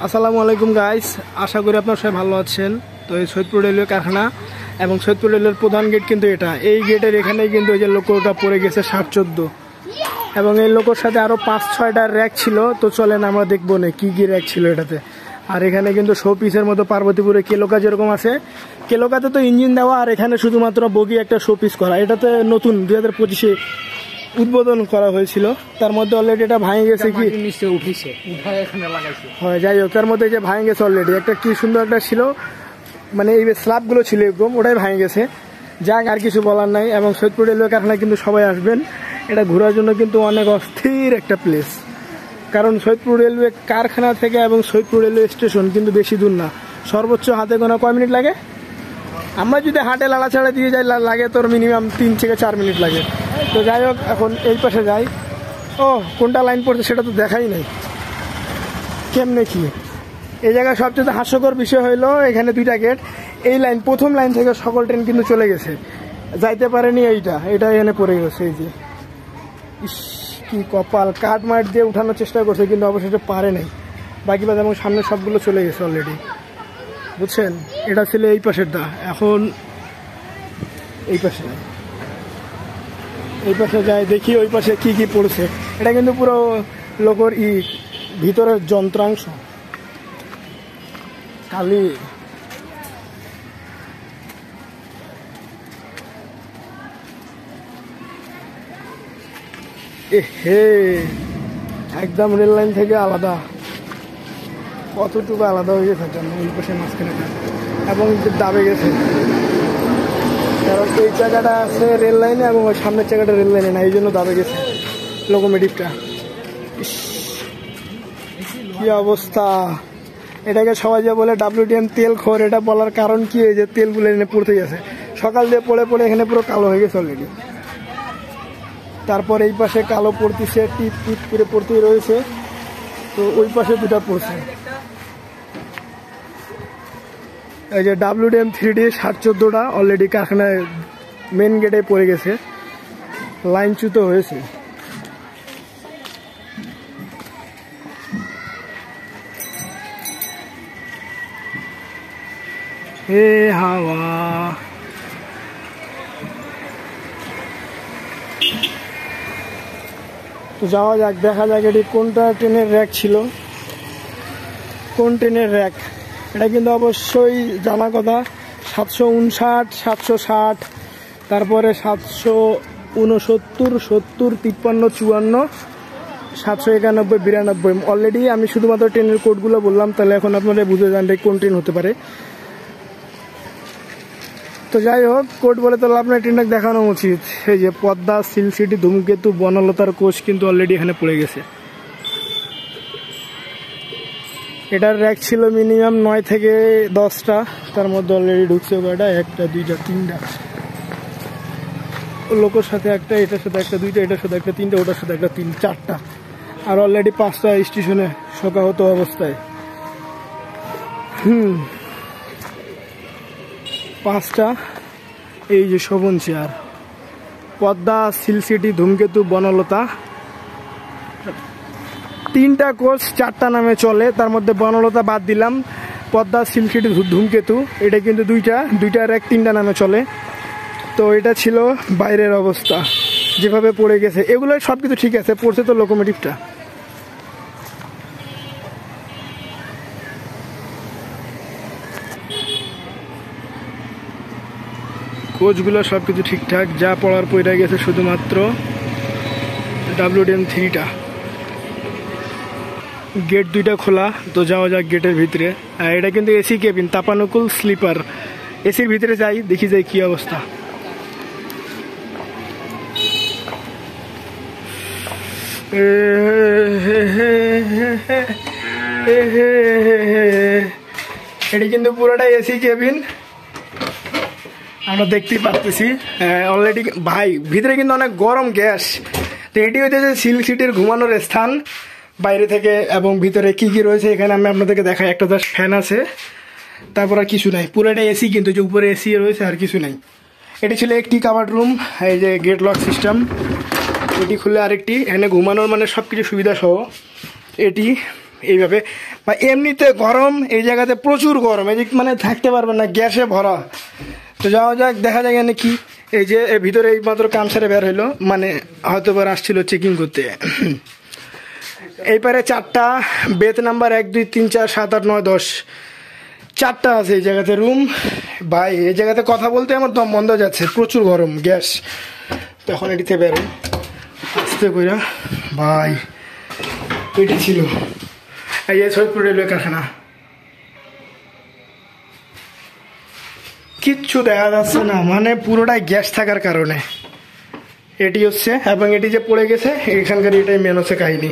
আসসালামু আলাইকুম গাইস, আশা করি আপনারা সবাই ভালো আছেন। তো এই সৈয়দপুর রেলওয়ে কারখানা এবং সৈয়দপুর রেলওয়ের প্রধান গেট কিন্তু এটা। এই গেটের এখানেই কিন্তু ওই যে লোকোটা পড়ে গেছে 7-14 এবং এই লোকোর সাথে আরও 5-6টা র্যাক ছিল। তো চলেন আমরা দেখবো না কি কি র্যাক ছিল এটাতে। আর এখানে কিন্তু শো পিসের মতো পার্বতীপুরে কেলোকা যেরকম আছে, কেলোকাতে তো ইঞ্জিন দেওয়া, আর এখানে শুধুমাত্র বগি একটা শো পিস করা। এটাতে নতুন 2025-এ উদ্বোধন করা হয়েছিল। তার মধ্যে অলরেডি এটা ভাঙে গেছে, কি হয় যাই হোক, তার মধ্যে যে ভাঙে গেছে অলরেডি। একটা কি সুন্দর একটা ছিল, মানে এই স্ল্যাবগুলো ছিল একদম, ওটাই ভাঙে গেছে। যাক, আর কিছু বলার নাই। এবং সৈয়দপুর রেলওয়ে কারখানায় কিন্তু সবাই আসবেন, এটা ঘোরার জন্য কিন্তু অনেক অস্থির একটা প্লেস। কারণ সৈয়দপুর রেলওয়ে কারখানা থেকে এবং সৈয়দপুর রেলওয়ে স্টেশন কিন্তু বেশি দূর না, সর্বোচ্চ হাতে গোনা কয় মিনিট লাগে? আমরা যদি হাটে লাড়াছাড়া দিয়ে যাই লাগে তোর মিনিমাম 3 থেকে 4 মিনিট লাগে। তো যাই হোক, এখন এই পাশে যাই। ও কোনটা লাইন পড়ছে সেটা তো দেখাই নাই, কেমনে কি। এই জায়গায় সবচেয়ে হাস্যকর বিষয় হইলো এখানে 2টা গেট। এই লাইন, প্রথম লাইন থেকে সকল ট্রেন কিন্তু চলে গেছে, যাইতে পারেনি। এটা এখানে পড়ে গেছে। এই যে ইস, কি কপাল! কাঠ মাঠ দিয়ে উঠানোর চেষ্টা করছে কিন্তু অবশেষে পারে নাই। বাকি বাদ এবং সামনে সবগুলো চলে গেছে অলরেডি, বুঝছেন? এটা ছিল এই পাশের দা। এখন এই পাশে যাই, দেখি ওই পাশে কি কি পড়ছে। এটা কিন্তু পুরো লোকর ভিতরের যন্ত্রাংশ। কালি হে, একদম রেল লাইন থেকে আলাদা। কতটুকু আলাদা হয়ে গেছে ওই পাশে মাঝখানে, এবং দাবে গেছে। কারণ এই জায়গাটা আছে রেল লাইনে এবং ওই সামনের জায়গাটা রেল লাইনে না, এই জন্য দাবে গেছে লোকোমোটিভটা। কি অবস্থা! এটাকে সবাই যে বলে WTM তেল খোর, এটা বলার কারণ কি, এই যে তেলগুলো এনে পড়তে গেছে সকাল দিয়ে পড়ে পড়ে এখানে পুরো কালো হয়ে গেছে অলরেডি। তারপর এই পাশে কালো পড়তেছে, টিপ টিপ করে পড়তেই রয়েছে। তো ওই পাশে 2টা পড়ছে। এই যে WTM 3D 7-14টা অলরেডি কারখানায় মেন গেটে পড়ে গেছে, লাইনচ্যুত হয়েছে। হে হাওয়া! তো যাওয়া যাক, দেখা যাক এটি কোনটা ট্রেনের র্যাক ছিল, কোন ট্রেনের র্যাক। এটা কিন্তু অবশ্যই জানা কথা। 759, 760, তারপরে 769, 70, 53, 54, 791, 92। অলরেডি আমি শুধুমাত্র ট্রেনের কোডগুলো বললাম, তাহলে এখন আপনারা বুঝে যান কোন ট্রেন হতে পারে। তো যাই হোক, কোড বলে তো আপনার ট্রেনটা দেখানো উচিত। এই যে পদ্মা, সিল্ক সিটি, ধূমকেতু, বনলতার কোচ কিন্তু অলরেডি এখানে পড়ে গেছে। এটার র্যাক ছিল মিনিমাম 9 থেকে 10টা, তার মধ্যে অলরেডি ঢুকছে কয়টা? 1টা, 2টা, 3টা। লোকের সাথে একটা, এটার সাথে একটা, 2টা, এটার সাথে একটা, 3টা, ওটার সাথে একটা, 3, 4টা। আর অলরেডি 5টা স্টেশনে শোকাহত অবস্থায়। 5টা। এই যে Shovan chair, Padma, Silk City, Dhumketu, Banalata, 3টা কোচ 4টা নামে চলে। তার মধ্যে বনলতা বাদ দিলাম, পদ্মা, সিল্ক সিটি, ধূমকেতু এটা কিন্তু 2টা র্যাক 3টা নামে চলে। তো এটা ছিল বাইরের অবস্থা, যেভাবে পড়ে গেছে। এগুলো সব কিছু ঠিক আছে, পড়ছে তো লোকোমোটিভটা। কোচগুলো সব কিছু ঠিকঠাক, যা পড়ার পড়ে গেছে শুধুমাত্র WTM 3টা। গেট 2টা খোলা। তো যাওয়া যাক গেটের ভিতরে। এটা কিন্তু এসি কেবিন, তাপানুকুল স্লিপার। এসির ভিতরে যাই, দেখি যাই কি অবস্থা। এটি কিন্তু পুরোটাই এসি কেবিন, আমরা দেখতেই পাচ্ছি অলরেডি। ভাই, ভিতরে কিন্তু অনেক গরম গ্যাস। তো এটি হচ্ছে সিল্ক সিটির ঘুমানোর স্থান বাইরে থেকে। এবং ভিতরে কি কি রয়েছে এখানে আমি আপনাদেরকে দেখাই। একটা জাস্ট ফ্যান আছে, তারপর আর কিছু নাই। পুরোটা এসি, কিন্তু যে উপরে এসি রয়েছে আর কিছু নাই। এটি ছিল একটি কাভার্ড রুম, এই যে গেট লক সিস্টেম। এটি খুলে আরেকটি, এখানে ঘুমানোর মানে সব কিছু সুবিধা সহ। এটি এইভাবে, বা এমনিতে গরম, এই জায়গাতে প্রচুর গরম, এদিক মানে থাকতে পারবেন না, গ্যাসে ভরা। তো যাওয়া যাক, দেখা যায় এখানে কি। এই যে এর ভিতরে এই মাত্র কাম সেরে বের হইলো, মানে হয়তো বার আসছিল চেকিং করতে। এই পারে 4টা বেত নাম্বার 1 2 3 4 7 8 9 10 4টা আছে এই জায়গাতে রুম। ভাই এই জায়গাতে কথা বলতে আমার দম বন্ধ যাচ্ছে, প্রচুর গরম, গ্যাস। তখন এটিতে বেরো আস্তে কইরা। ভাই এটি ছিল এই যে সৈয়দপুর রেলওয়ে কারখানা, কিচ্ছু দেখা যাচ্ছে না, মানে পুরোটাই গ্যাস থাকার কারণে এটি হচ্ছে। এবং এটি যে পড়ে গেছে এখানকার, এটাই মেন হচ্ছে কাহিনী।